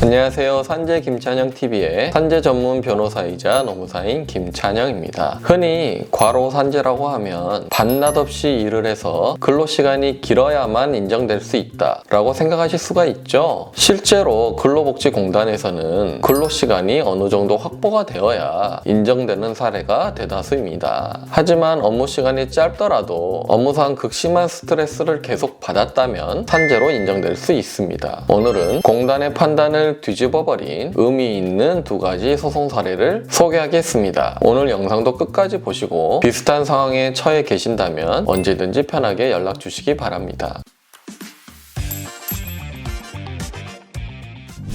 안녕하세요. 산재 김찬영TV의 산재 전문 변호사이자 노무사인 김찬영입니다. 흔히 과로 산재라고 하면 밤낮 없이 일을 해서 근로시간이 길어야만 인정될 수 있다라고 생각하실 수가 있죠. 실제로 근로복지공단에서는 근로시간이 어느 정도 확보가 되어야 인정되는 사례가 대다수입니다. 하지만 업무시간이 짧더라도 업무상 극심한 스트레스를 계속 받았다면 산재로 인정될 수 있습니다. 오늘은 공단의 판단을 뒤집어버린 의미 있는 두 가지 소송 사례를 소개하겠습니다. 오늘 영상도 끝까지 보시고 비슷한 상황에 처해 계신다면 언제든지 편하게 연락 주시기 바랍니다.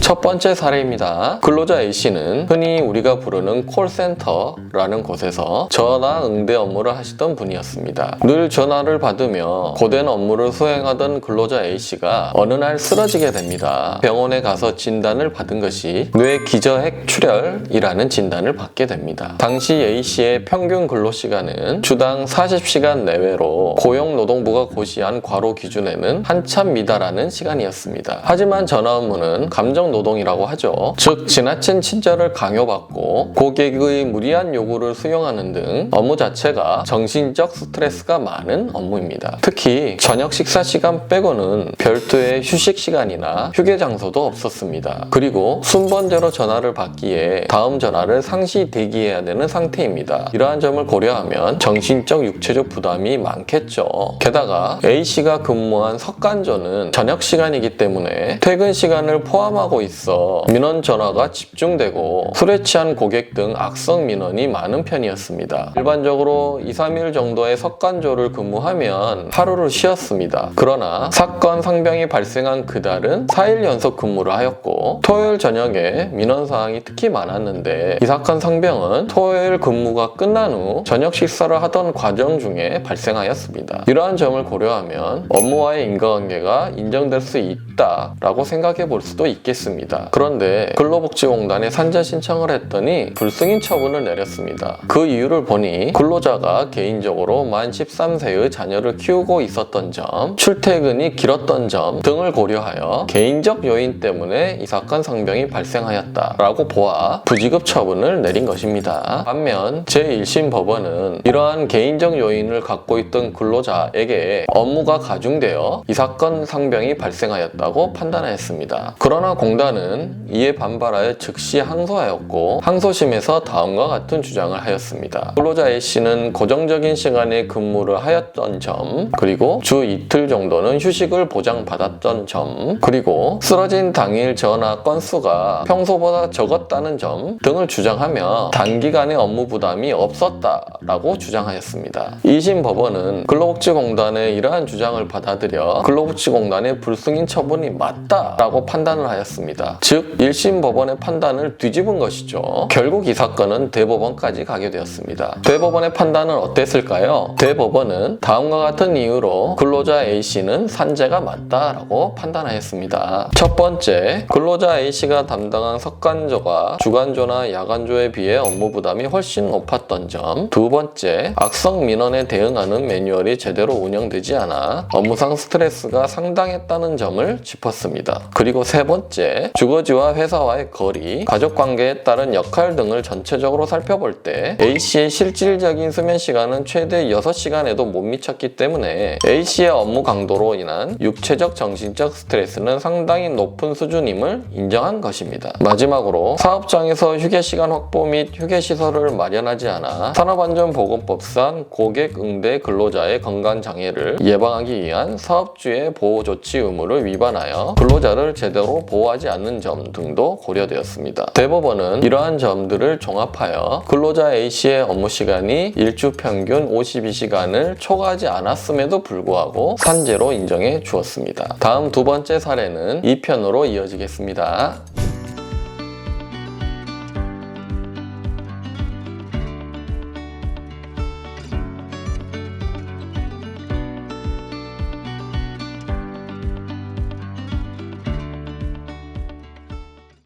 첫 번째 사례입니다. 근로자 A씨는 흔히 우리가 부르는 콜센터라는 곳에서 전화 응대 업무를 하시던 분이었습니다. 늘 전화를 받으며 고된 업무를 수행하던 근로자 A씨가 어느 날 쓰러지게 됩니다. 병원에 가서 진단을 받은 것이 뇌 기저핵 출혈이라는 진단을 받게 됩니다. 당시 A씨의 평균 근로시간은 주당 40시간 내외로 고용노동부가 고시한 과로 기준에는 한참 미달하는 시간이었습니다. 하지만 전화 업무는 감정 노동이라고 하죠. 즉 지나친 친절을 강요받고 고객의 무리한 요구를 수용하는 등 업무 자체가 정신적 스트레스가 많은 업무입니다. 특히 저녁 식사 시간 빼고는 별도의 휴식 시간이나 휴게 장소도 없었습니다. 그리고 순번제로 전화를 받기에 다음 전화를 상시 대기해야 되는 상태입니다. 이러한 점을 고려하면 정신적 육체적 부담이 많겠죠. 게다가 A씨가 근무한 석간조는 저녁 시간이기 때문에 퇴근 시간을 포함하고 있어 민원 전화가 집중되고 술에 취한 고객 등 악성 민원이 많은 편이었습니다. 일반적으로 2, 3일 정도의 석간조를 근무하면 하루를 쉬었습니다. 그러나 사건 상병이 발생한 그달은 4일 연속 근무를 하였고 토요일 저녁에 민원 사항이 특히 많았는데 이 사건 상병은 토요일 근무가 끝난 후 저녁 식사를 하던 과정 중에 발생하였습니다. 이러한 점을 고려하면 업무와의 인과관계가 인정될 수 있다라고 생각해 볼 수도 있겠습니다. 그런데 근로복지공단에 산재 신청을 했더니 불승인 처분을 내렸습니다. 그 이유를 보니 근로자가 개인적으로 만 13세의 자녀를 키우고 있었던 점, 출퇴근이 길었던 점 등을 고려하여 개인적 요인 때문에 이 사건 상병이 발생하였다라고 보아 부지급 처분을 내린 것입니다. 반면 제1심 법원은 이러한 개인적 요인을 갖고 있던 근로자에게 업무가 가중되어 이 사건 상병이 발생하였다고 판단하였습니다. 그러나 공단은 이에 반발하여 즉시 항소하였고 항소심에서 다음과 같은 주장을 하였습니다. 근로자 A씨는 고정적인 시간에 근무를 하였던 점, 그리고 주 이틀 정도는 휴식을 보장받았던 점, 그리고 쓰러진 당일 전화 건수가 평소보다 적었다는 점 등을 주장하며 단기간에 업무 부담이 없었다라고 주장하였습니다. 2심 법원은 근로복지공단의 이러한 주장을 받아들여 근로복지공단의 불승인 처분이 맞다라고 판단을 하였습니다. 즉 1심 법원의 판단을 뒤집은 것이죠. 결국 이 사건은 대법원까지 가게 되었습니다. 대법원의 판단은 어땠을까요? 대법원은 다음과 같은 이유로 근로자 A씨는 산재가 맞다라고 판단하였습니다. 첫 번째, 근로자 A씨가 담당한 석간조가 주간조나 야간조에 비해 업무 부담이 훨씬 높았던 점. 두 번째, 악성 민원에 대응하는 매뉴얼이 제대로 운영되지 않아 업무상 스트레스가 상당했다는 점을 짚었습니다. 그리고 세 번째, 주거지와 회사와의 거리, 가족관계에 따른 역할 등을 전체적으로 살펴볼 때 A씨의 실질적인 수면 시간은 최대 6시간에도 못 미쳤기 때문에 A씨의 업무 강도로 인한 육체적 정신적 스트레스는 상당히 높은 수준임을 인정한 것입니다. 마지막으로 사업장에서 휴게시간 확보 및 휴게시설을 마련하지 않아 산업안전보건법상 고객 응대 근로자의 건강장애를 예방하기 위한 사업주의 보호조치 의무를 위반하여 근로자를 제대로 보호하지 않는 점 등도 고려되었습니다. 대법원은 이러한 점들을 종합하여 근로자 A씨의 업무 시간이 일주 평균 52시간을 초과하지 않았음에도 불구하고 산재로 인정해 주었습니다. 다음 두 번째 사례는 2편으로 이어지겠습니다.